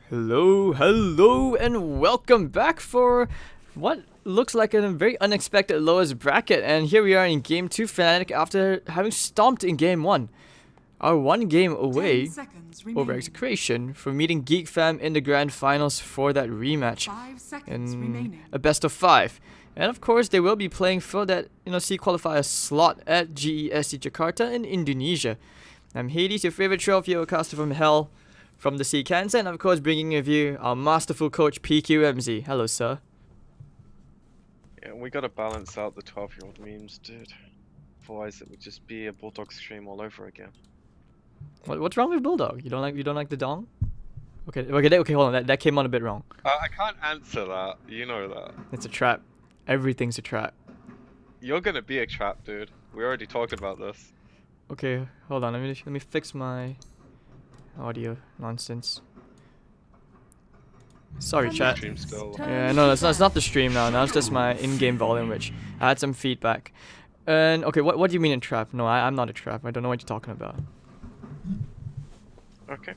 Hello, and welcome back for what looks like a very unexpected lowest bracket. And here we are in Game 2 Fnatic after having stomped in Game 1. Our one game away over Execration from meeting Geek Fam in the Grand Finals for that rematch in a best of 5. And of course, they will be playing for that C Qualifier slot at GESC Jakarta in Indonesia. I'm Hades, your favorite trophy caster from Hell, from the Sea Cancer, and of course bringing with you our masterful coach PQMZ. Hello, sir. Yeah, we gotta balance out the 12-year-old memes, dude. Otherwise, it would just be a Bulldog stream all over again. What's wrong with Bulldog? You don't like the dong? Okay, hold on. That came on a bit wrong. I can't answer that. You know that. It's a trap. Everything's a trap. You're gonna be a trap, dude. We already talked about this. Okay, hold on. Let me fix my audio nonsense. Sorry, chat. Yeah, no, it's not the stream now. Now it's just my in-game volume, which I had some feedback. And okay, what do you mean in trap? No, I'm not a trap. I don't know what you're talking about. Okay.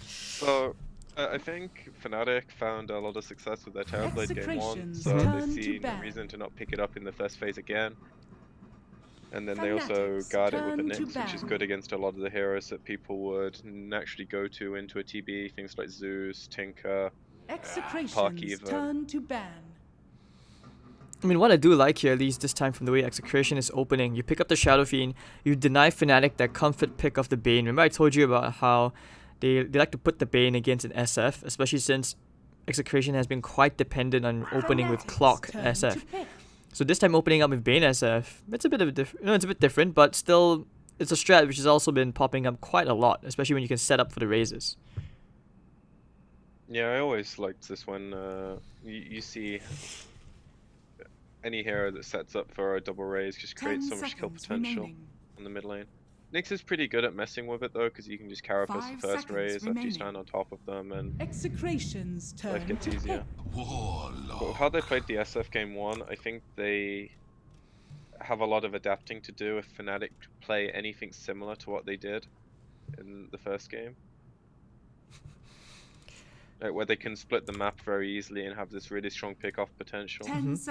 So, I think Fnatic found a lot of success with their Terrorblade game 1, so they see no reason to not pick it up in the first phase again. And then they also guard it with a Nyx, which is good against a lot of the heroes that people would naturally go to into a TB, things like Zeus, Tinker, Park even. I mean, what I do like here, at least this time from the way Execration is opening, you pick up the Shadow Fiend, you deny Fnatic that comfort pick of the Bane. Remember I told you about how they like to put the Bane against an SF, especially since Execration has been quite dependent on opening with Clock SF. So this time opening up with Bane SF, it's a bit different, but still, it's a strat which has also been popping up quite a lot, especially when you can set up for the raises. Yeah, I always liked this when you see any hero that sets up for a double raise just creates so much kill potential in the mid lane. Nyx is pretty good at messing with it though, because you can just carapace the first raise after you stand on top of them, and life gets easier. But with how they played the SF game 1, I think they have a lot of adapting to do if Fnatic play anything similar to what they did in the first game. Where they can split the map very easily and have this really strong pick-off potential.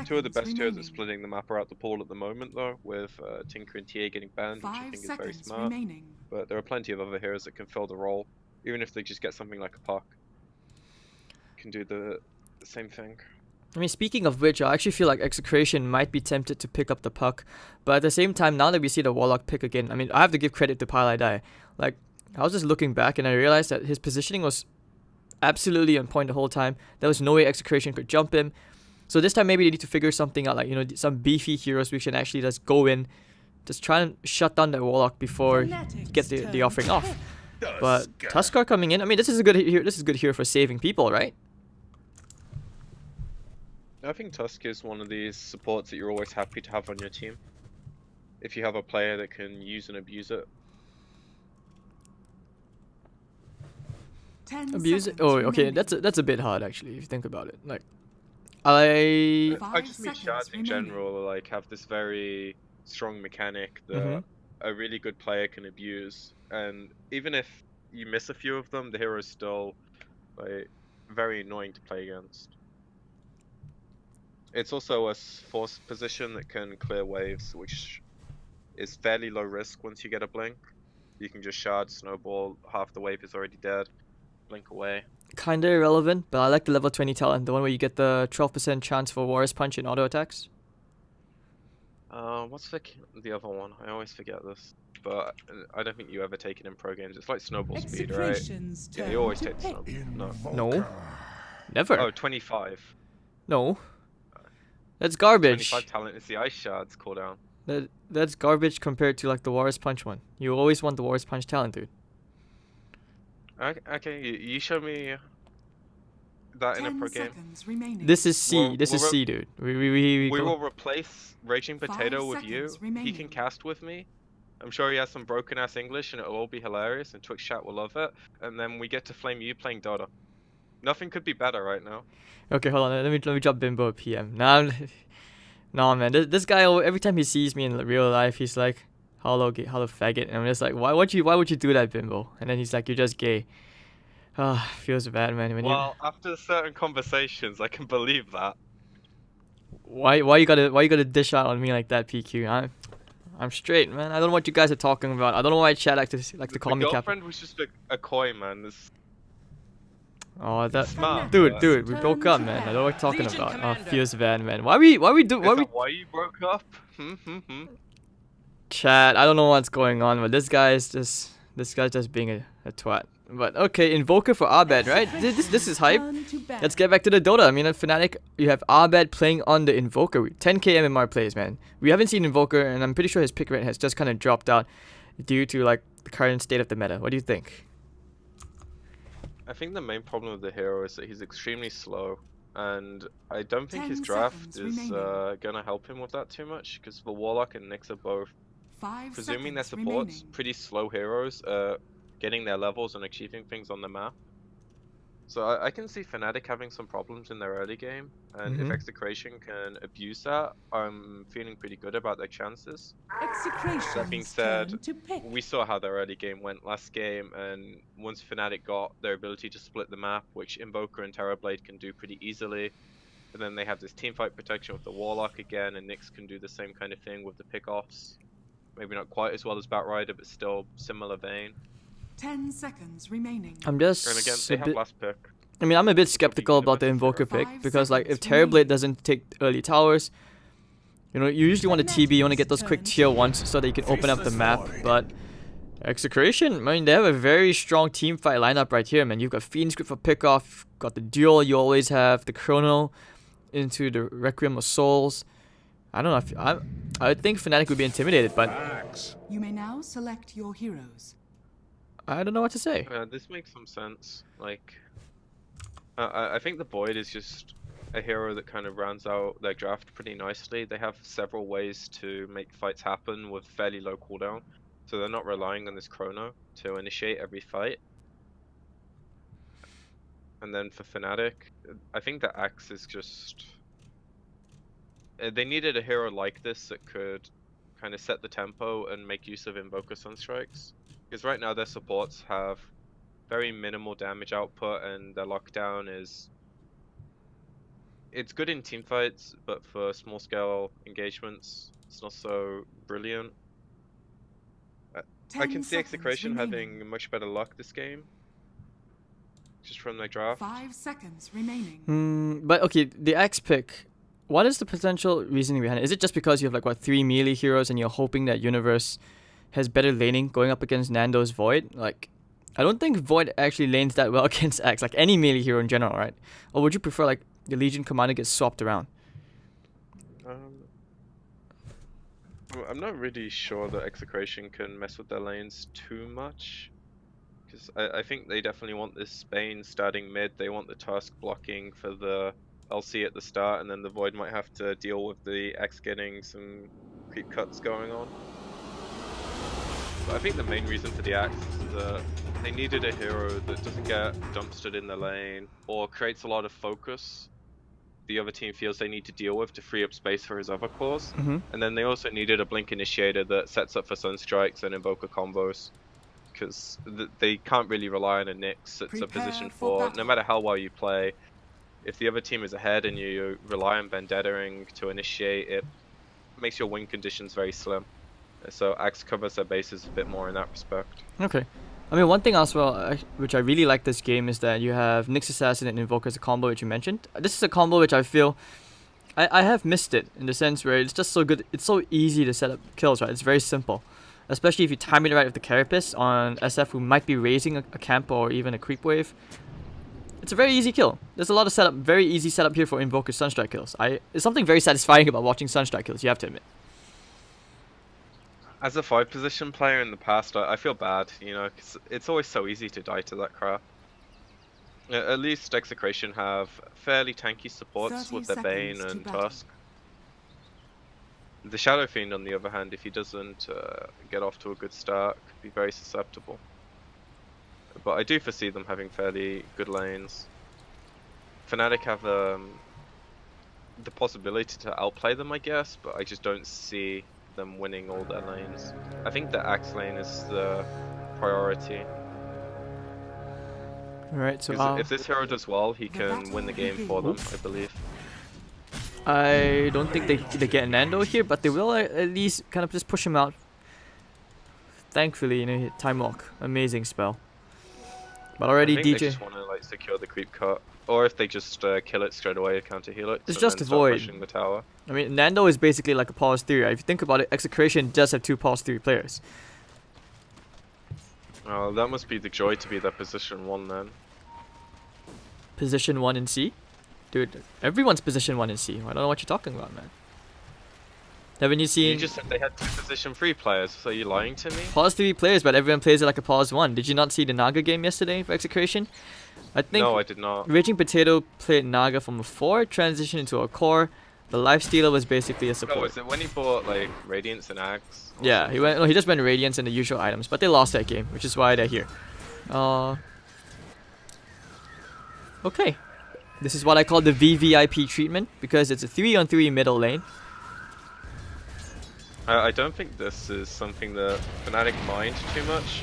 Two of the best heroes at splitting the map are out the pool at the moment though, with Tinker and TA getting banned, which I think is very smart. But there are plenty of other heroes that can fill the role, even if they just get something like a Puck. Can do the same thing. I mean, speaking of which, I actually feel like Execration might be tempted to pick up the Puck, but at the same time, now that we see the Warlock pick again, I mean, I have to give credit to Palai. Like, I was just looking back and I realized that his positioning was absolutely on point the whole time. There was no way Execration could jump him. So this time maybe they need to figure something out, like, some beefy heroes we can actually just go in, just try and shut down that Warlock before he gets the offering off. But Tuskar coming in, I mean, this is good here for saving people, right? I think Tusk is one of these supports that you're always happy to have on your team. If you have a player that can use and abuse it. Abuse it? Oh, okay, that's a bit hard actually, if you think about it. Like, I just mean shards in general, like, have this very strong mechanic that a really good player can abuse, and even if you miss a few of them, the hero is still, like, very annoying to play against. It's also a force position that can clear waves, which is fairly low risk once you get a blink. You can just shard, snowball, half the wave is already dead, blink away. Kinda irrelevant, but I like the level 20 talent, the one where you get the 12% chance for Warrior's Punch in auto attacks. What's the other one? I always forget this, but I don't think you ever take it in pro games. It's like snowball speed, right? Yeah, you always take the snowball. No. Never. Oh, 25. No. That's garbage. 25 talent is the ice shards cooldown. That's garbage compared to like the Warrior's Punch one. You always want the Warrior's Punch talent, dude. Okay, you show me that in a pro game. This is C. This is C, dude. We will replace Raging Potato with you. He can cast with me. I'm sure he has some broken ass English and it'll all be hilarious and Twitch chat will love it. And then we get to flame you playing Dota. Nothing could be better right now. Okay, hold on. Let me drop Bimbo a PM. Nah, man. This guy, every time he sees me in real life, he's like, hello faggot. And I'm just like, why would you do that, Bimbo? And then he's like, you're just gay. Ah, feels bad, man. When Well, after certain conversations, I can believe that. why you gotta dish out on me like that, PQ? I'm straight, man. I don't know what you guys are talking about. I don't know why chat like to call The me Cap. girlfriend was just a coy, man. This Oh, that smart, dude, but we broke up, man. I don't know what you're talking Legion about. Commander. Oh, feels bad, man. Why we is that why you broke up? chat? I don't know what's going on, but this guy's just being a twat. But okay, Invoker for Abed, right? This is hype. Let's get back to the Dota. I mean, at Fnatic, you have Abed playing on the Invoker. 10k MMR plays, man. We haven't seen Invoker, and I'm pretty sure his pick rate has just kind of dropped out due to like the current state of the meta. What do you think? I think the main problem with the hero is that he's extremely slow, and I don't think his draft is gonna help him with that too much, because the Warlock and Nyx are both, presuming their supports, pretty slow heroes, getting their levels and achieving things on the map. So I can see Fnatic having some problems in their early game, and if Execration can abuse that, I'm feeling pretty good about their chances. That being said, we saw how their early game went last game, and once Fnatic got their ability to split the map, which Invoker and Terrorblade can do pretty easily, and then they have this teamfight protection with the Warlock again, and Nyx can do the same kind of thing with the pickoffs. Maybe not quite as well as Batrider, but still similar vein. 10 seconds remaining. I'm just And again, they have last pick. I mean, I'm a bit skeptical about the Invoker pick because, like, if Terrorblade doesn't take early towers, you know, you usually want a TB, you want to get those quick tier 1s so that you can open up the map. But Execration, I mean, they have a very strong team fight lineup right here, man. You've got Fiend Script for pickoff, got the duel, you always have the Chrono into the Requiem of Souls. I don't know, I think Fnatic would be intimidated, but You may now select your heroes. I don't know what to say. This makes some sense. Like, I think the Void is just a hero that kind of rounds out their draft pretty nicely. They have several ways to make fights happen with fairly low cooldown, so they're not relying on this Chrono to initiate every fight. And then for Fnatic, I think the Axe is just... They needed a hero like this that could kind of set the tempo and make use of Invoker Sunstrikes. Because right now their supports have very minimal damage output, and their lockdown is... It's good in teamfights, but for small scale engagements, it's not so brilliant. I can see Execration having much better luck this game, just from their draft. 5 seconds remaining. But okay, the X pick, what is the potential reasoning behind it? Is it just because you have like, what, 3 melee heroes and you're hoping that Universe has better laning going up against Nando's Void? Like, I don't think Void actually lanes that well against X, like any melee hero in general, right? Or would you prefer like the Legion Commander gets swapped around? I'm not really sure that Execration can mess with their lanes too much, because I think they definitely want this Bane starting mid. They want the Tusk blocking for the LC at the start, and then the Void might have to deal with the X getting some creep cuts going on. But I think the main reason for the Axe is that they needed a hero that doesn't get dumpstered in the lane or creates a lot of focus the other team feels they need to deal with to free up space for his other cores. And then they also needed a Blink Initiator that sets up for Sunstrikes and Invoker combos, because they can't really rely on a Nyx that's a position for, no matter how well you play, if the other team is ahead and you rely on Vendettaing to initiate, it makes your win conditions very slim. So Axe covers their bases a bit more in that respect. Okay. I mean, one thing as well, which I really like this game, is that you have Nyx Assassin and Invoker as a combo, which you mentioned. This is a combo which I feel I have missed it, in the sense where it's just so good. It's so easy to set up kills, right? It's very simple. Especially if you time it right with the Carapace on SF, who might be raising a camp or even a creep wave. It's a very easy kill. There's a lot of setup, very easy setup here for Invoker Sunstrike kills. It's something very satisfying about watching Sunstrike kills, you have to admit. As a 5 position player in the past, I feel bad, you know, because it's always so easy to die to that crap. At least Execration have fairly tanky supports with their Bane and Tusk. The Shadow Fiend, on the other hand, if he doesn't get off to a good start, could be very susceptible. But I do foresee them having fairly good lanes. Fnatic have the possibility to outplay them, I guess, but I just don't see them winning all their lanes. I think the Axe lane is the priority. Alright, so 'Cause if this hero does well, he can win the game for them, I believe. I don't think they get Nando here, but they will at least kind of just push him out. Thankfully, you know, time walk, amazing spell. But already I think DJ. they just want to like secure the creep cut, or if they just kill it straight away, counter heal it. It's and just then a start void. pushing the tower. I mean, Nando is basically like a pause 3. Right? If you think about it, Execration does have 2 pause 3 players. Oh, that must be the joy to be their position 1 then. Position 1 in C? Dude, everyone's position 1 in C. I don't know what you're talking about, man. Haven't you seen... You just said they had 2 position 3 players, so are you lying to me? Pause 3 players, but everyone plays it like a pause 1. Did you not see the Naga game yesterday for Execration? I think No, I did not. Raging Potato played Naga from a 4, transitioned into a core. The Lifestealer was basically a support. Oh, is it when he bought like Radiance and Axe? or Yeah, something? he went. No, he just went Radiance and the usual items, but they lost that game, which is why they're here. Okay, this is what I call the VVIP treatment because it's a 3-on-3 middle lane. I don't think this is something that Fnatic mind too much.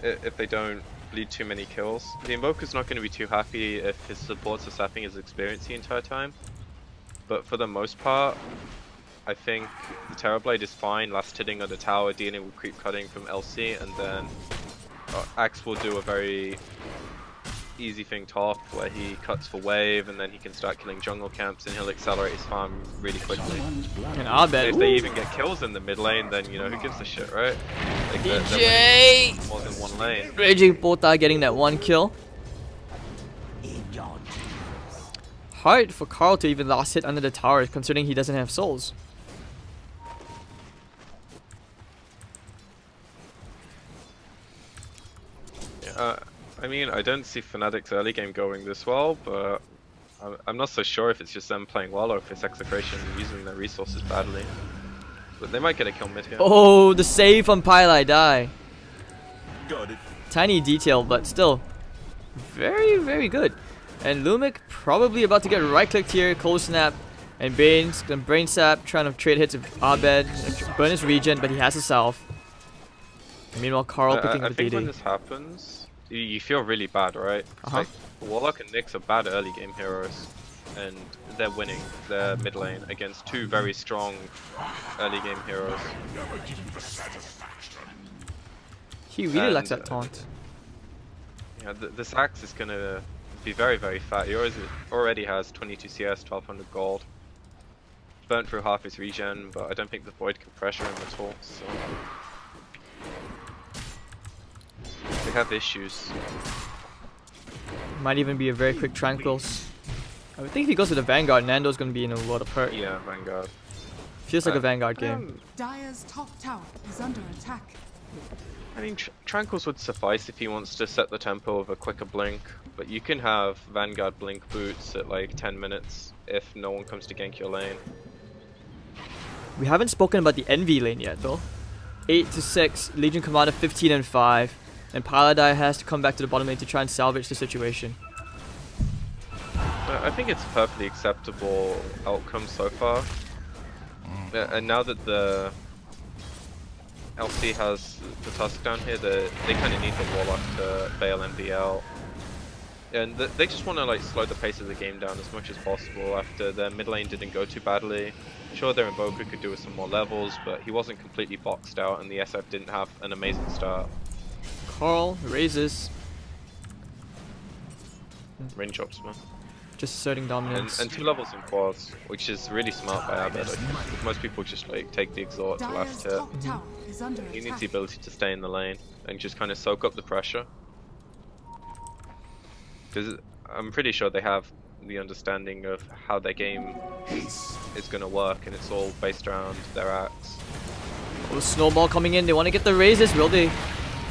If they don't lead too many kills, the Invoker's not going to be too happy if his supports are sapping his experience the entire time. But for the most part, I think the Terrorblade is fine, last hitting on the tower, dealing with creep cutting from LC, and then Axe will do a very easy thing top where he cuts for wave, and then he can start killing jungle camps, and he'll accelerate his farm really quickly. And I bet. If they even get kills in the mid lane, then you know who gives a shit, right? Like, they're DJ! winning more than one lane. Raging Pota getting that 1 kill. Hard for Carl to even last hit under the tower, considering he doesn't have souls. I mean, I don't see Fnatic's early game going this well, but I'm not so sure if it's just them playing well or if it's Execration using their resources badly. But they might get a kill mid here. Oh, the save on Pylai die. Got it. Tiny detail, but still very, very good. And Lumic probably about to get right-clicked here, cold snap, and Bane's gonna brain sap, trying to trade hits with Abed, burn his regen, but he has a salve. Meanwhile, Carl picking I up think the when DD. this happens, you feel really bad, right? It's like Warlock and Nyx are bad early game heroes, and they're winning their mid lane against 2 very strong early game heroes. He really likes And, that taunt. Yeah, this Axe is gonna be very, very fat. He already has 22 CS, 1200 gold. Burnt through half his regen, but I don't think the Void can pressure him at all, so... They have issues. Might even be a very quick Tranquils. I would think if he goes with the Vanguard, Nando's gonna be in a lot of hurt. Yeah, Vanguard. Feels like a Vanguard game. Dire's top tower is under attack. I mean, Tranquils would suffice if he wants to set the tempo of a quicker blink, but you can have Vanguard blink boots at like 10 minutes if no one comes to gank your lane. We haven't spoken about the Envy lane yet though. 8-6, Legion Commander 15 and 5, and Paladai has to come back to the bottom lane to try and salvage the situation. I think it's a perfectly acceptable outcome so far. And now that the LC has the Tusk down here, they kind of need the Warlock to bail MBL. And they just want to like slow the pace of the game down as much as possible after their mid lane didn't go too badly. Sure, their Invoker could do with some more levels, but he wasn't completely boxed out and the SF didn't have an amazing start. Carl raises, Rain drops, man. just asserting dominance. And 2 levels in quads, which is really smart by Abed. Most people just like take the exhort to Dire's last hit. top tower is under He needs attack. the ability to stay in the lane and just kind of soak up the pressure. Because I'm pretty sure they have the understanding of how their game is going to work, and it's all based around their Axe. Oh, Snowball coming in, they want to get the raises, will they?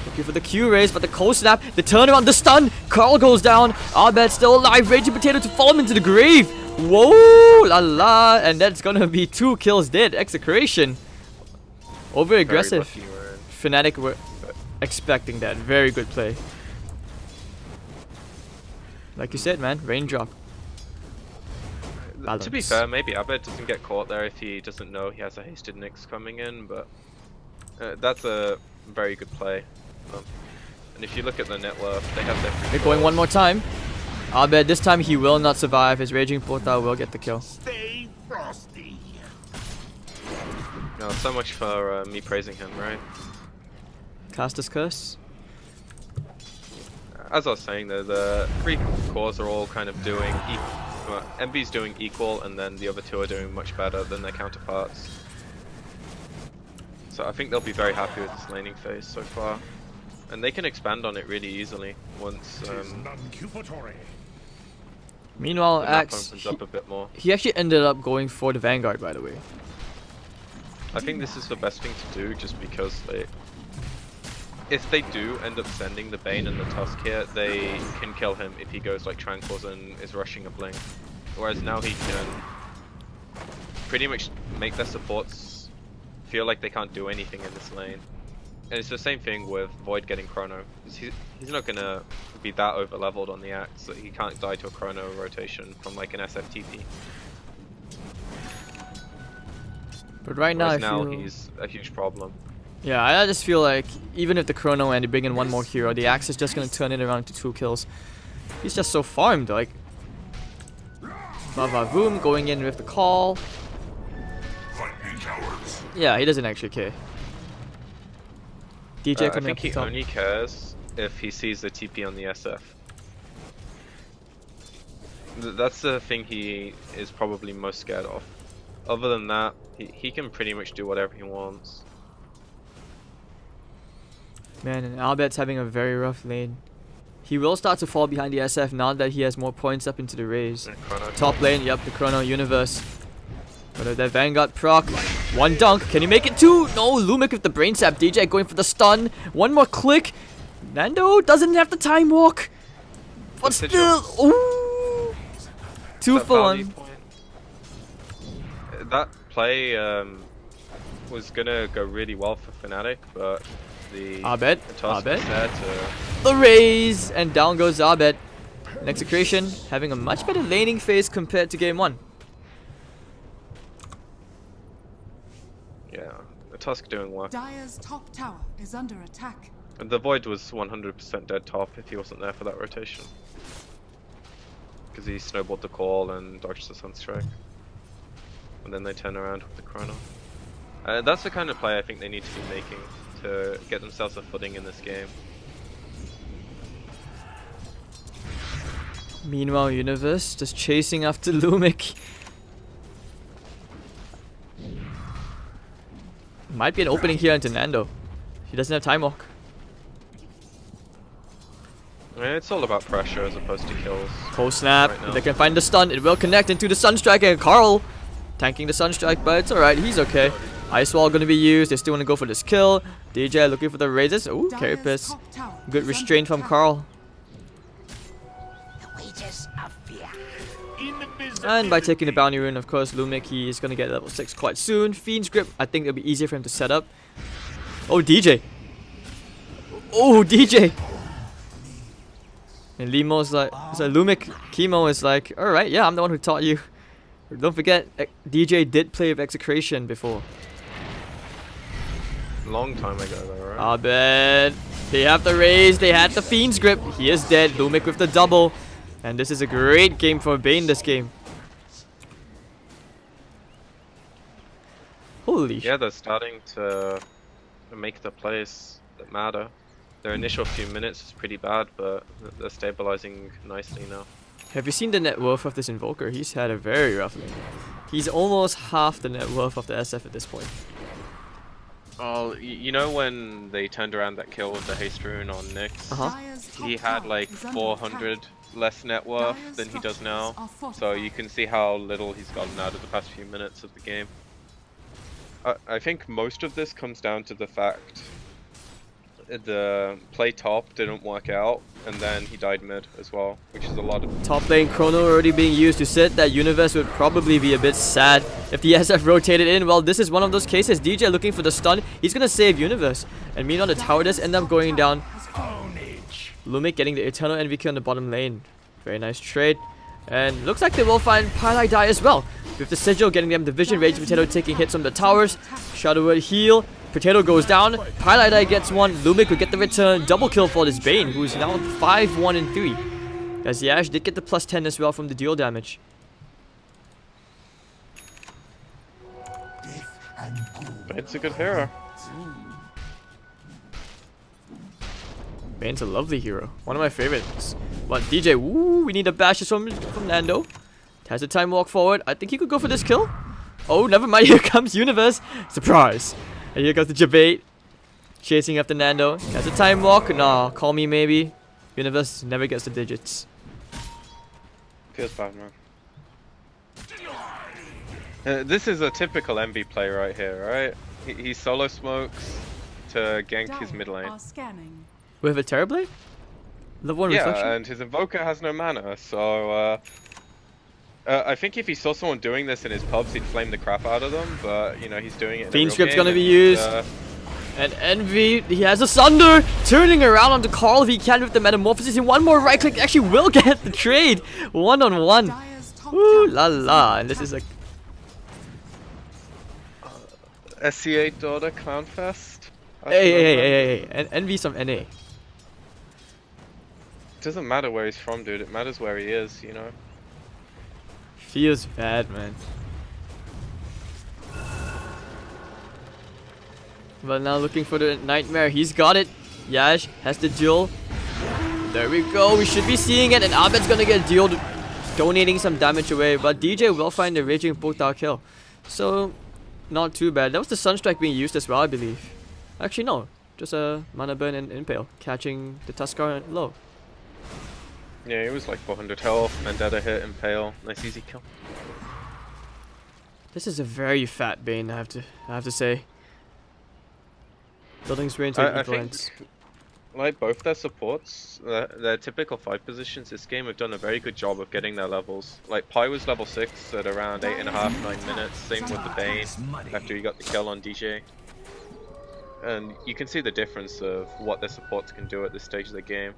Looking for the Q raise, but the cold snap, the turnaround, the stun! Carl goes down, Abed still alive, Raging Potato to fall him into the grave! Whoa, la la, and that's gonna be 2 kills dead, Execration. Over aggressive. Very lucky we're in. Fnatic were expecting that, very good play. Like you said, man, raindrop. To be Balance. fair, maybe Abed doesn't get caught there if he doesn't know he has a hasted Nyx coming in, but that's a very good play. And if you look at the net worth, they have their free They're going kills. one more time. I'll bet this time he will not survive. His Raging Portal will get the kill. Stay frosty. No, so much for me praising him, right? Caster's Curse. As I was saying though, the 3 cores are all kind of doing MB's doing equal, and then the other 2 are doing much better than their counterparts. So I think they'll be very happy with this laning phase so far. And they can expand on it really easily once Meanwhile, the map Axe, opens up a bit more. he actually ended up going for the Vanguard, by the way. I think this is the best thing to do, just because if they do end up sending the Bane and the Tusk here, they can kill him if he goes like Tranquils and is rushing a Blink. Whereas now he can pretty much make their supports feel like they can't do anything in this lane. And it's the same thing with Void getting Chrono. He's not gonna be that over leveled on the Axe that he can't die to a Chrono rotation from like an SFTP. But right now, Whereas he's a huge problem. Yeah, I just feel like even if the Chrono and they bring in one more hero, the Axe is just gonna turn it around to 2 kills. He's just so farmed, like. Vavavoom going in with the call. Yeah, he doesn't actually care. DJ I coming think up he the top. only cares if he sees the TP on the SF. That's the thing he is probably most scared of. Other than that, he can pretty much do whatever he wants. Man, and Albet's having a very rough lane. He will start to fall behind the SF now that he has more points up into the raise. And Chrono Top lane, yep, the Chrono Universe. But that Vanguard proc. 1 dunk. Can he make it 2? No, Lumic with the brain sap. DJ going for the stun. 1 more click. Nando doesn't have the time walk. But The still. sigil. Ooh. 2 that for value 1. point. That play was gonna go really well for Fnatic, but the Abed. Tusk Abed. was there to The raise. And down goes Abed. And Execration having a much better laning phase compared to game 1. yeah, the Tusk doing work. Dire's top tower is under attack. And the Void was 100% dead top if he wasn't there for that rotation. Because he snowballed the call and dodged the Sunstrike. And then they turn around with the Chrono. That's the kind of play I think they need to be making to get themselves a footing in this game. Meanwhile, Universe just chasing after Lumic. Might be an opening here into Nando. He doesn't have time walk. It's all about pressure as opposed to kills. Post snap. Right now. If they can find the stun, it will connect into the Sunstrike, and Carl tanking the Sunstrike, but it's alright, he's okay. Ice Wall gonna be used. They still wanna go for this kill. DJ looking for the raises. Ooh, Carapace. top tower Good is restraint under from attack. Carl. And by taking the bounty rune, of course, Lumic, he is gonna get level 6 quite soon. Fiend's Grip, I think it'll be easier for him to set up. Oh, DJ. Oh, DJ. And Limo's like, so Lumic Chemo is like, alright, yeah, I'm the one who taught you. Don't forget, DJ did play with Execration before. Long time ago though, right? Abed. They have the raise, they had the Fiend's Grip. He is dead. Lumic with the double. And this is a great game for Bane this game. Holy Yeah, they're starting to make the plays that matter. Their initial few minutes was pretty bad, but they're stabilizing nicely now. Have you seen the net worth of this Invoker? He's had a very rough lane. He's almost half the net worth of the SF at this point. Oh, you know when they turned around that kill with the haste rune on Nyx? Dire's top He had tower like is under 400 attack. less net worth Dire's than he does structures now. are So fortified. you can see how little he's gotten out of the past few minutes of the game. I think most of this comes down to the fact the play top didn't work out, and then he died mid as well, which is a lot of... Top lane Chrono already being used to sit. That Universe would probably be a bit sad if the SF rotated in. Well, this is one of those cases. DJ looking for the stun. He's gonna save Universe. And meanwhile, the tower does end up going down. Lumic getting the Eternal NVK on the bottom lane. Very nice trade. And looks like they will find Pylai die as well. With the Sigil getting them the Vision Rage, Potato taking hits on the towers. Shadowward heal. Potato goes down. Highlighter gets one. Lumik will get the return. Double kill for this Bane, who's now 5-1 and 3. As the Ashe did get the plus 10 as well from the dual damage. Bane's a good hero. Bane's a lovely hero. One of my favorites. But DJ, woo, we need a bashes from Nando. Has a time walk forward. I think he could go for this kill. Oh, never mind. Here comes Universe. Surprise. And here comes the Jabate. Chasing after Nando. Has a time walk. Nah, call me maybe. Universe never gets the digits. Feels bad, man. This is a typical MV play right here, right? He solo smokes to gank his mid lane. With a Terrorblade? Level 1 reflection? Yeah, and his Invoker has no mana, so I think if he saw someone doing this in his pubs, he'd flame the crap out of them, but you know, he's doing it in Fiend a real Script's game gonna be used. And Envy, he has a Sunder! Turning around onto Carl if he can with the Metamorphosis. And one more right click actually will get the trade! 1-on-1. Ooh la la. And this is like... SCA daughter Clownfest? Hey. Envy's from NA. Doesn't matter where he's from, dude. It matters where he is, you know? Feels bad, man. But now looking for the Nightmare. He's got it. Yash has the duel. There we go. We should be seeing it. And Abed's gonna get dueled, donating some damage away. But DJ will find the Raging Portal kill. So, not too bad. That was the Sunstrike being used as well, I believe. Actually, no. Just a Mana Burn and Impale. Catching the Tuskar low. Yeah, he was like 400 health. Vendetta hit, Impale. Nice easy kill. This is a very fat Bane, I have to say. Buildings range and I think, influence. like both their supports, their typical fight positions this game have done a very good job of getting their levels. Like Pi was level 6 at around 8.5, 9 minutes. Same with the Bane after he got the kill on DJ. And you can see the difference of what their supports can do at this stage of the game.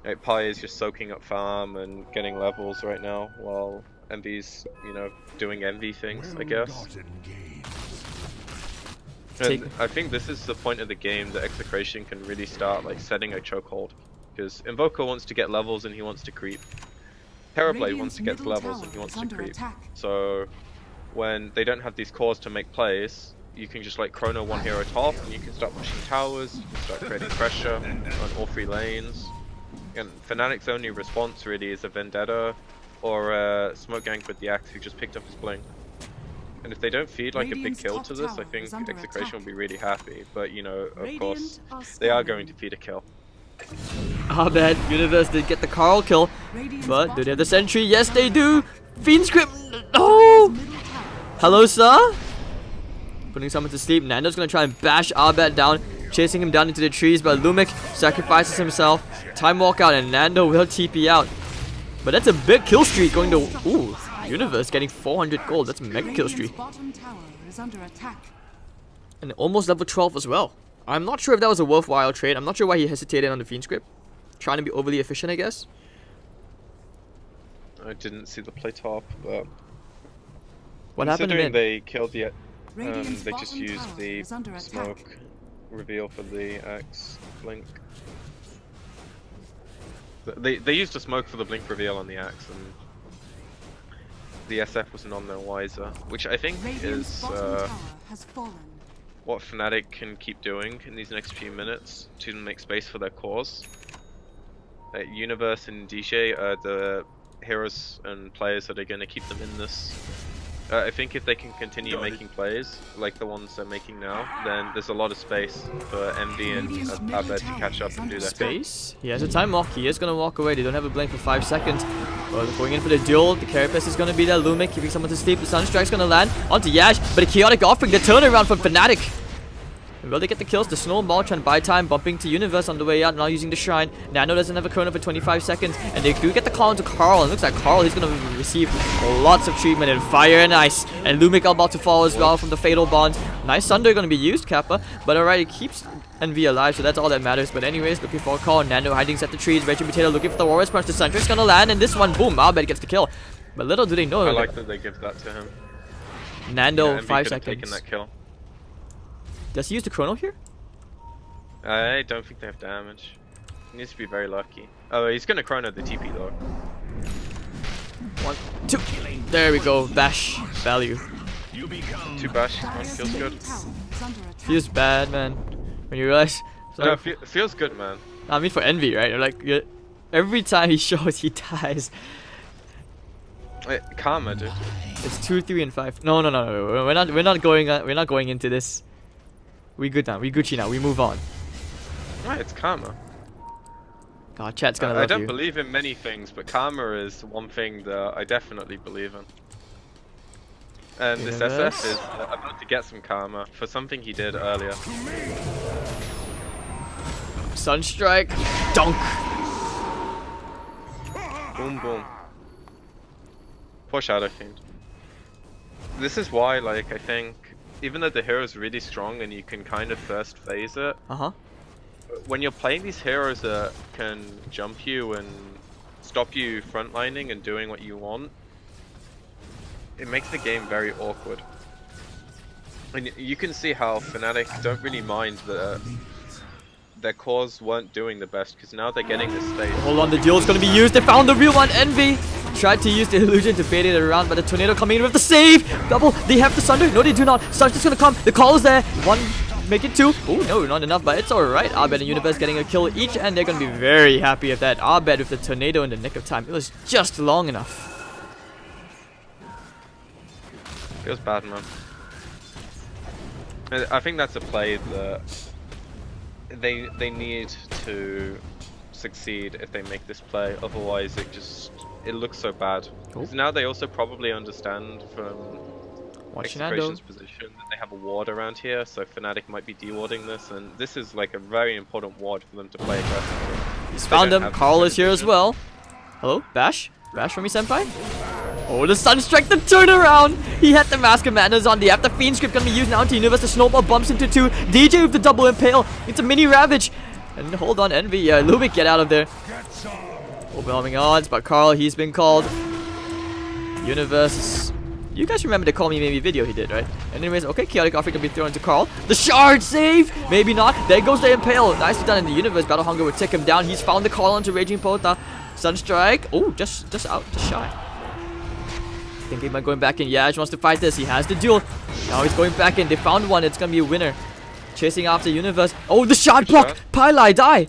Like Pi is just soaking up farm and getting levels right now, while Envy's, you know, doing Envy things, I guess. And I think this is the point of the game that Execration can really start like setting a chokehold, because Invoker wants to get levels and he wants to creep. Terrorblade wants to get levels and he wants to creep. So when they don't have these cores to make plays, you can just like chrono one hero top and you can start pushing towers, you can start creating pressure on all 3 lanes. And Fnatic's only response really is a Vendetta or a Smoke Gank with the Axe who just picked up his Blink. And if they don't feed like a big kill to this, I think Execration will be really happy. But you know, of course, they are going to feed a kill. Ah, man, Universe did get the Carl kill, but do they have the sentry? Yes, they do. Fiend Script, no. Hello, sir. Putting someone to sleep. Nando's gonna try and bash Abed down, chasing him down into the trees, but Lumik sacrifices himself. Time walk out, and Nando will TP out. But that's a big kill streak going to. Ooh. Universe getting 400 gold. That's a mega kill streak. And almost level 12 as well. I'm not sure if that was a worthwhile trade. I'm not sure why he hesitated on the Fiend Script. Trying to be overly efficient, I guess. I didn't see the play top, but what happened to considering him? they killed the they just used the smoke reveal for the Axe blink. They used a smoke for the blink reveal on the Axe, and the SF was none the wiser, which I think is what Fnatic can keep doing in these next few minutes to make space for their cores. Universe and DJ are the heroes and players that are going to keep them in this. I think if they can continue making plays like the ones they're making now, then there's a lot of space for Envy and Abed to catch up and do their thing. Space? He has a time walk. He is going to walk away. They don't have a blink for 5 seconds. Well, going in for the duel. The Carapace is going to be there. Lumik keeping someone to sleep. The Sunstrike's going to land onto Yash, but a chaotic offering. The turnaround from Fnatic. And will they get the kills? The Snowball trying to buy time, bumping to Universe on the way out, now using the Shrine. Nano doesn't have a chrono for 25 seconds, and they do get the call into Carl. And it looks like Carl is going to receive lots of treatment and fire and ice. And Lumik about to fall as well from the Fatal Bond. Nice Thunder going to be used, Kappa. But alright, it keeps Envy alive, so that's all that matters. But anyways, looking for a call. Nano hiding at the trees. Raging Potato looking for the Warriors Punch. The Suntrake's going to land, and this one, boom, Abed gets the kill. But little do they know. I like that they give that to him. Nando, yeah, 5 seconds. Taken that kill. Does he use the chrono here? I don't think they have damage. He needs to be very lucky. Oh, he's gonna chrono the TP though. 1, 2. There we go. Bash value. 2 bashes, 1 feels good. Middle tower is under attack. Feels bad, man. When you realize. No, feels good, man. I mean, for Envy, right? Like, every time he shows, he dies. Karma, dude. It's 2, 3, and 5. No. We're not going into this. We good now. We Gucci now. We move on. Right, it's karma. God, chat's gonna I love don't you. believe in many things, but karma is one thing that I definitely believe in. And this Yes. SF is about to get some karma for something he did earlier. Sunstrike. Dunk. Boom, boom. Poor Shadow Fiend. This is why, like, I think, even though the hero is really strong and you can kind of first phase it, Uh-huh. when you're playing these heroes that can jump you and stop you frontlining and doing what you want, it makes the game very awkward. And you can see how Fnatic don't really mind that their cores weren't doing the best, because now they're getting this stage. Hold on, the duel's gonna be used. They found the real one, Envy. Tried to use the illusion to bait it around, but the tornado coming in with the save. Double. They have the Sunder. No, they do not. Sun's just gonna come. The call is there. 1, make it 2. Oh no, not enough, but it's alright. Abed and Universe getting a kill each, and they're gonna be very happy with that. Abed with the tornado in the nick of time. It was just long enough. Feels bad, man. I think that's a play that they need to succeed if they make this play. Otherwise, it looks so bad. Because now they also probably understand from Execration's position that they have a ward around here, so Fnatic might be dewarding this, and this is like a very important ward for them to play aggressively. He's They found don't him. have Carl the is here as vision. well. Hello, Bash? Bash from me, senpai? Oh, the Sunstrike, the turnaround! He had the Mask of Madness on. The after Fiend script gonna be used now into Universe. The snowball bumps into 2. DJ with the double impale. It's a mini Ravage. And hold on, Envy. Yeah, Lubick, get out of there. Overwhelming odds, but Carl, he's been called. Universe. You guys remember the Call Me Maybe video he did, right? Anyways, okay, Chaotic Offer can be thrown to Carl. The shard save! Maybe not. There goes the impale. Nicely done in the Universe. Battle Hunger would take him down. He's found the call onto Raging Pota. Sunstrike. Oh, just out, just shy. Thinking about going back in. Yash wants to fight this. He has the duel. Now he's going back in. They found one. It's gonna be a winner. Chasing after Universe. Oh, the shard block! Pylai, die!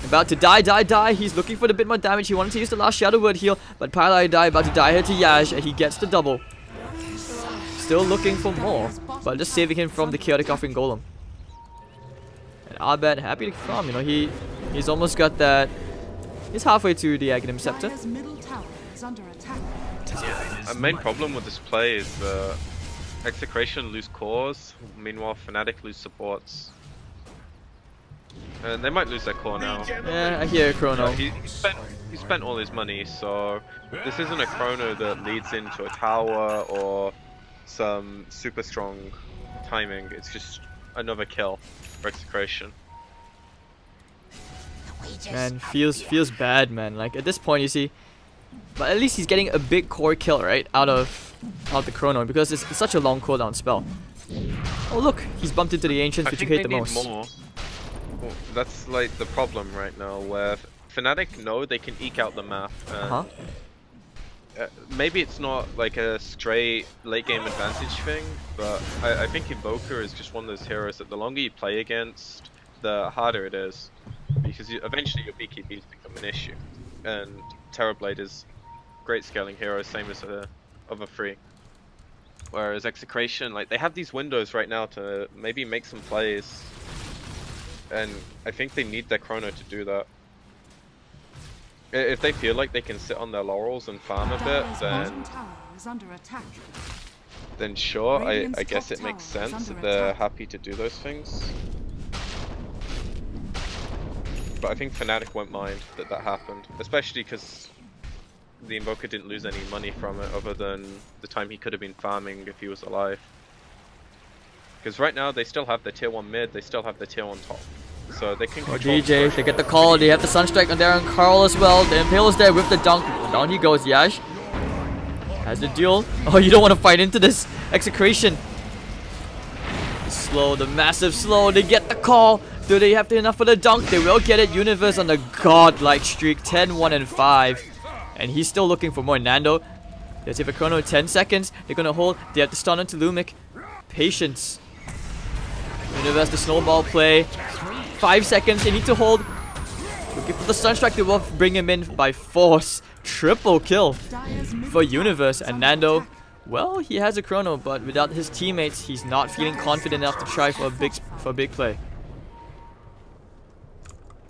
About to die. He's looking for the bit more damage. He wanted to use the last Shadow Word heal, but Pylai die. About to die here to Yash, and he gets the double. Still looking for more, but just saving him from the Chaotic Offering Golem. And Abed happy to come. You know, he's almost got that. He's halfway to the Aghanim Scepter. Dire's middle tower is under attack. A main problem with this play is Execration lose cores, meanwhile Fnatic lose supports. And they might lose their core now. Yeah, I hear Chrono. He spent all his money, so this isn't a Chrono that leads into a tower or some super strong timing. It's just another kill for Execration. Man, feels bad, man. Like at this point, you see, but at least he's getting a big core kill, right, out of the Chrono, because it's such a long cooldown spell. Oh look, he's bumped into the Ancients, which you hate the most. More. Well, that's like the problem right now, where Fnatic know they can eke out the map. And maybe it's not like a straight late game advantage thing, but I think Invoker is just one of those heroes that the longer you play against, the harder it is. Because eventually your BKBs become an issue. And Terrorblade is great scaling hero, same as the other 3. Whereas Execration, like, they have these windows right now to maybe make some plays. And I think they need their Chrono to do that. If they feel like they can sit on their laurels and farm a bit, Dire's then bottom tower is under attack. sure, I Radiant's guess top it makes tower is sense that under they're attack. happy to do those things. But I think Fnatic won't mind that happened, especially because the Invoker didn't lose any money from it other than the time he could have been farming if he was alive. Because right now they still have the tier 1 mid, they still have the tier 1 top. So they can control DJ, they get the call, they have the Sunstrike on there on Carl as well. The Impale is there with the dunk. Down he goes, Yash. Has the duel. Oh, you don't want to fight into this. Execration. slow, the massive slow. They get the call. Do they have enough for the dunk? They will get it. Universe on the godlike streak, 10, 1, and 5. And he's still looking for more. Nando, they have a chrono, 10 seconds. They're gonna hold. They have to stun onto Lumic. Patience. Universe, the snowball play. 5 seconds. They need to hold. Looking for the Sunstrike. They will bring him in by force. Triple kill for Universe. And Nando, well, he has a chrono, but without his teammates, he's not feeling confident enough to try for a big play.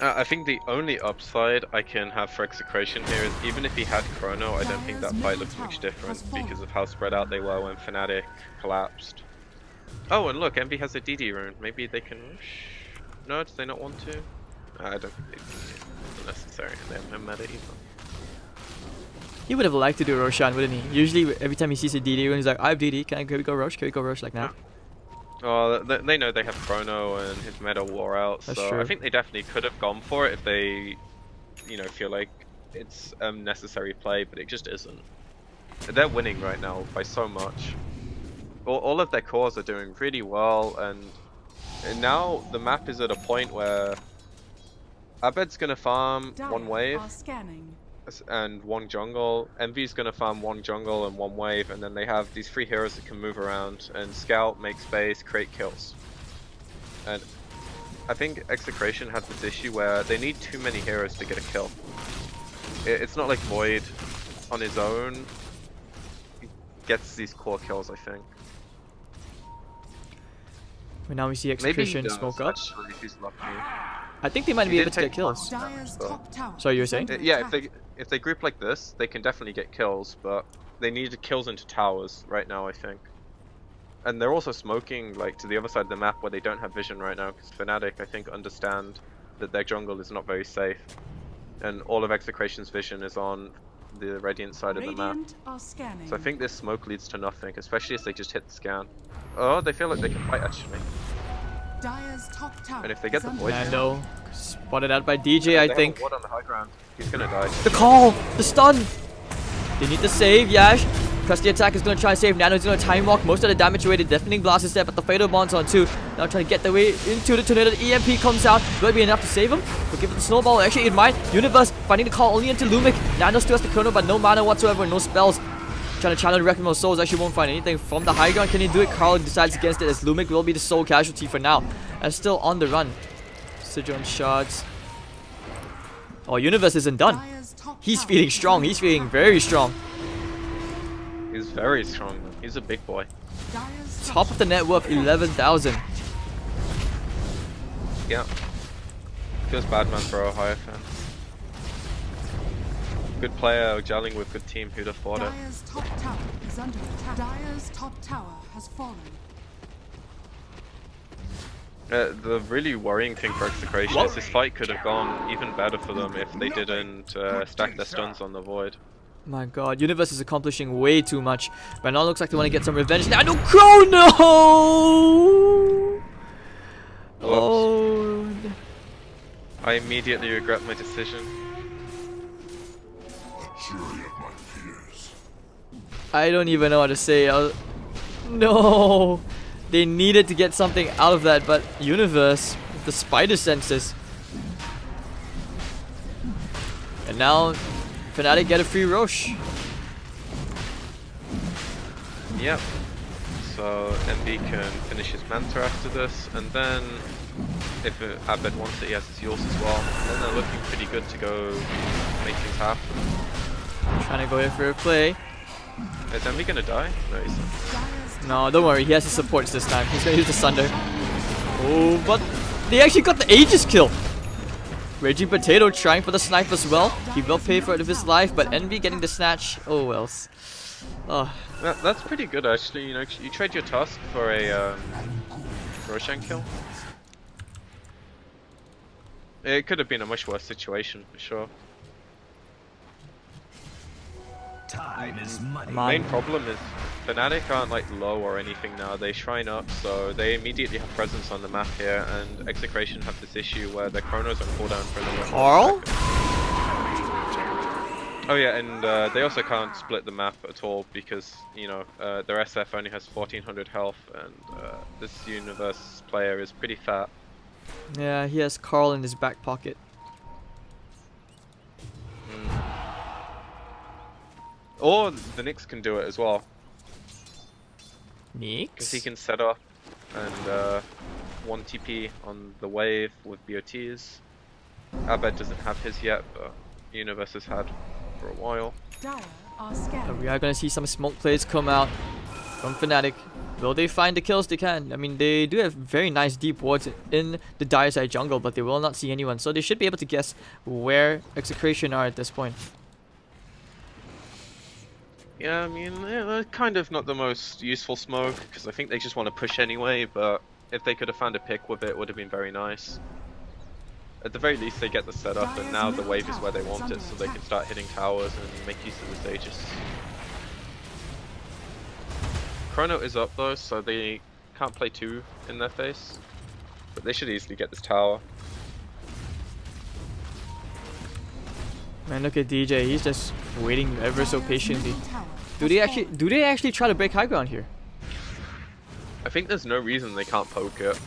I think the only upside I can have for Execration here is even if he had chrono, I don't think that fight looks much different because of how spread out they were when Fnatic collapsed. Oh, and look, Envy has a DD rune. Maybe they can rush? No, do they not want to? I don't think they can. It's unnecessary. They have no meta either. He would have liked to do Roshan, wouldn't he? Usually, every time he sees a DD rune, he's like, I have DD, can we go Rosh? Can we go Rosh like now? Well, they know they have chrono and his meta wore out, That's so true. I think they definitely could have gone for it if they, you know, feel like it's a necessary play, but it just isn't. They're winning right now by so much. All of their cores are doing really well, and now the map is at a point where Abed's gonna farm one wave and one jungle, Envy's gonna farm one jungle and one wave, and then they have these 3 heroes that can move around and scout, make space, create kills. And I think Execration has this issue where they need too many heroes to get a kill. It's not like Void on his own gets these core kills, I think. But now we see Execration smoke up. Actually, if he's lucky. I think they might be able to get kills. Sorry, you were saying? Yeah, if they group like this, they can definitely get kills, but they need kills into towers right now, I think. And they're also smoking like to the other side of the map where they don't have vision right now, because Fnatic, I think, understand that their jungle is not very safe. And all of Execration's vision is on the Radiant side of the map. So I think this smoke leads to nothing, especially if they just hit the scan. Oh, they feel like they can fight actually. And if they get the void, Nando, spotted out by DJ, I think. Ward on the high ground. He's gonna die. The call! The stun! They need to save, Yash. Crusty attack is gonna try and save. Nando's gonna time walk most of the damage away. The deafening blast is there, but the fatal bond's on too. Now trying to get their way into the tornado. The EMP comes out. Will it be enough to save him? We'll give it the snowball. Actually, in mind, Universe finding the call only into Lumic. Nando still has the chrono, but no mana whatsoever, no spells. Trying to channel the Reckoning of Souls, actually won't find anything from the high ground. Can he do it? Carl decides against it as Lumic will be the sole casualty for now. And still on the run. Sojourn shards. Oh, Universe isn't done. He's feeling strong. He's feeling very strong. He's very strong. He's a big boy. Top of the net worth, 11,000. Yeah. Feels bad, man, for a higher fan. Good player gelling with good team. Who'd have thought it? Dire's top tower is under attack. Dire's top tower has fallen. The really worrying thing for Execration is this fight could have gone even better for them if they didn't stack their stuns on the void. My god, Universe is accomplishing way too much. But now it looks like they want to get some revenge. Now, no chrono! Oh. I immediately regret my decision. I don't even know what to say. No! They needed to get something out of that, but Universe, the spider senses. And now, Fnatic get a free Rosh. Yep. So Envy can finish his Manta after this, and then if Abed wants it, he has his yours as well. And then they're looking pretty good to go make things happen. Trying to go here for a play. Is Envy gonna die? No, he's not. No, don't worry, he has his supports this time. He's gonna use the Sunder. Oh, but they actually got the Aegis kill. Raging Potato trying for the snipe as well. He will pay for it with his life, but Envy getting the snatch. Oh, well. Oh. That's pretty good actually. You know, you trade your Tusk for a Roshan kill. It could have been a much worse situation for sure. Time is money. The main problem is Fnatic aren't like low or anything now. They shrine up, so they immediately have presence on the map here, and Execration have this issue where their chronos on cooldown for another Carl? Oh yeah, and they also can't split the map at all because, you know, their SF only has 1400 health, and this universe player is pretty fat. Yeah, he has Carl in his back pocket. Or the Nyx can do it as well, because he Nyx? can set up and 1 TP on the wave with BOTs. Abed doesn't have his yet, but Universe has had for a while. Dire are scared. We are gonna see some smoke plays come out from Fnatic. Will they find the kills they can? I mean, they do have very nice deep wards in the dire side jungle, but they will not see anyone. So they should be able to guess where Execration are at this point. Yeah, I mean, they're kind of not the most useful smoke, because I think they just want to push anyway, but if they could have found a pick with it, it would have been very nice. At the very least, they get the setup, and now the wave is where they want it, so they can start hitting towers and make use of the stages. Chrono is up though, so they can't play 2 in their face, but they should easily get this tower. Man, look at DJ. He's just waiting ever so patiently. Do they actually try to break high ground here? I think there's no reason they can't poke it.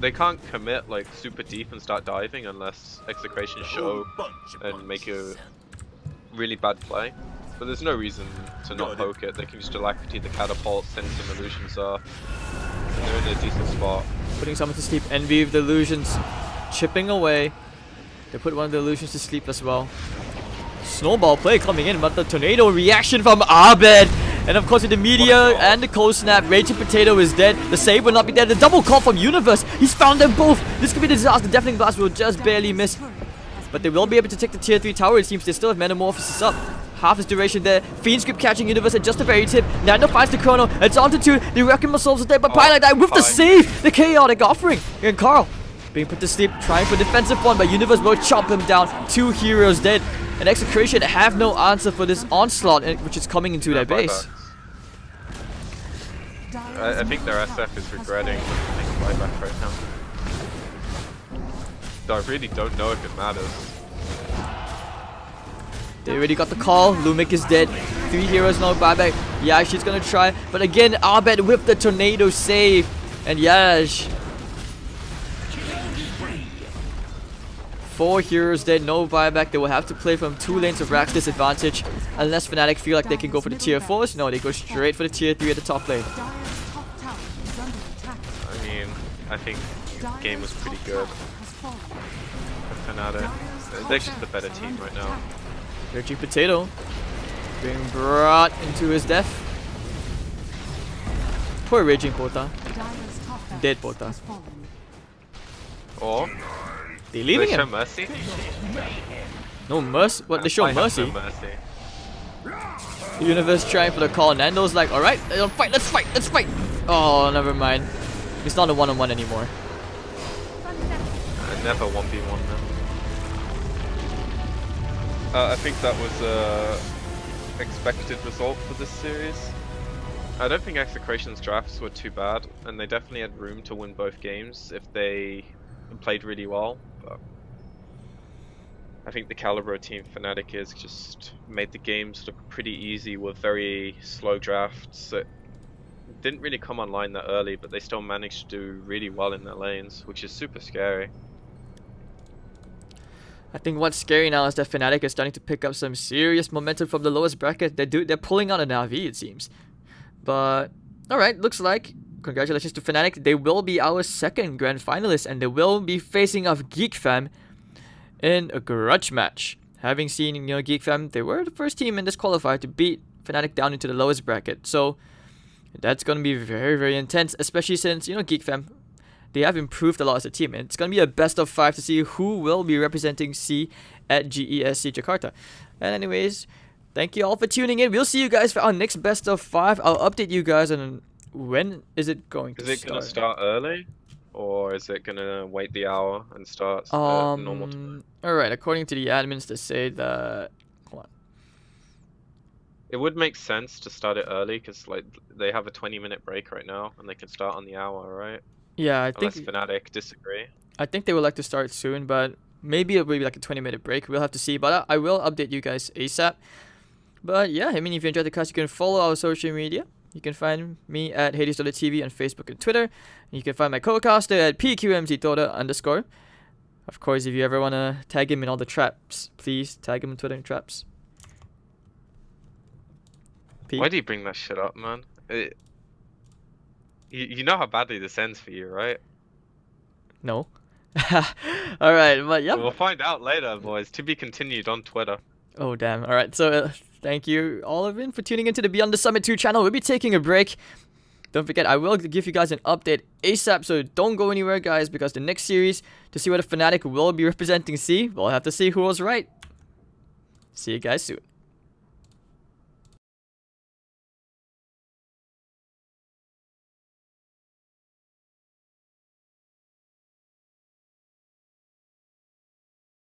They can't commit like super deep and start diving unless Execration show and make a really bad play. But there's no reason to not poke it. They can just alacrity the catapult, send some illusions up, and they're in a decent spot. Putting someone to sleep. Envy of the illusions. Chipping away. They put one of the illusions to sleep as well. Snowball play coming in, but the tornado reaction from Abed. And of course with the meteor and the cold snap, Raging Potato is dead. The save will not be dead. The double call from Universe. He's found them both. This could be a disaster. Deafening Blast will just barely miss. But they will be able to take the tier 3 tower. It seems they still have Metamorphosis up. Half his duration there. Fiend's Grip catching Universe at just the very tip. Nando finds the Chrono. It's on to 2. The Wrecking Souls is dead, but Pilot died with the save. The chaotic offering. And Carl being put to sleep, trying for defensive one, but Universe will chop him down. 2 heroes dead. And Execration have no answer for this onslaught, which is coming into their base. I think their SF is regretting making buyback right now. Though I really don't know if it matters. They already got the call. Lumic is dead. 3 heroes, no buyback. Yeah, she's gonna try. But again, Abed with the tornado save. And Yash. 4 heroes dead, no buyback. They will have to play from 2 lanes of Rax disadvantage. Unless Fnatic feel like they can go for the tier 4s. No, they go straight for the tier 3 at the top lane. I mean, I think the game was pretty good for Fnatic. They're just the better team right now. Raging Potato being brought into his death. Poor Raging Pota. Dead Pota. Or They do leaving they show him. mercy? No mercy. What, they show I have mercy? no mercy. The Universe trying for the call. Nando's like, alright, let's fight, let's fight, let's fight. Oh, never mind. It's not a one-on-one anymore. Never 1v1 now. I think that was a expected result for this series. I don't think Execration's drafts were too bad, and they definitely had room to win both games if they played really well. But I think the caliber of team Fnatic is just made the games look pretty easy with very slow drafts that didn't really come online that early, but they still managed to do really well in their lanes, which is super scary. I think what's scary now is that Fnatic is starting to pick up some serious momentum from the lowest bracket. They're pulling out an RV, it seems. But alright, looks like congratulations to Fnatic. They will be our 2nd grand finalist, and they will be facing off GeekFam in a grudge match. Having seen, GeekFam, they were the first team in this qualifier to beat Fnatic down into the lowest bracket. So that's going to be very, very intense, especially since, GeekFam, they have improved a lot as a team. And it's going to be a best of 5 to see who will be representing C at GESC Jakarta. And anyways, thank you all for tuning in. We'll see you guys for our next best of 5. I'll update you guys on when is it going to start. Is it going to start early? Or is it going to wait the hour and start at normal time? Alright, according to the admins, they say that... Hold on. It would make sense to start it early, because like they have a 20-minute break right now, and they can start on the hour, right? Yeah, I think... Unless Fnatic disagree. I think they would like to start soon, but maybe it will be like a 20-minute break. We'll have to see, but I will update you guys ASAP. But yeah, I mean, if you enjoyed the cast, you can follow our social media. You can find me at Hades.tv on Facebook and Twitter. And you can find my co-caster at PQMZToda_. Of course, if you ever want to tag him in all the traps, please tag him on Twitter and traps. Why do you bring that shit up, man? You know how badly this ends for you, right? No. Alright, but yeah. We'll find out later, boys. To be continued on Twitter. Oh, damn. Alright, so thank you, Oliver, for tuning into the Beyond the Summit 2 channel. We'll be taking a break. Don't forget, I will give you guys an update ASAP, so don't go anywhere, guys, because the next series, to see whether Fnatic will be representing C, we'll have to see who was right. See you guys soon.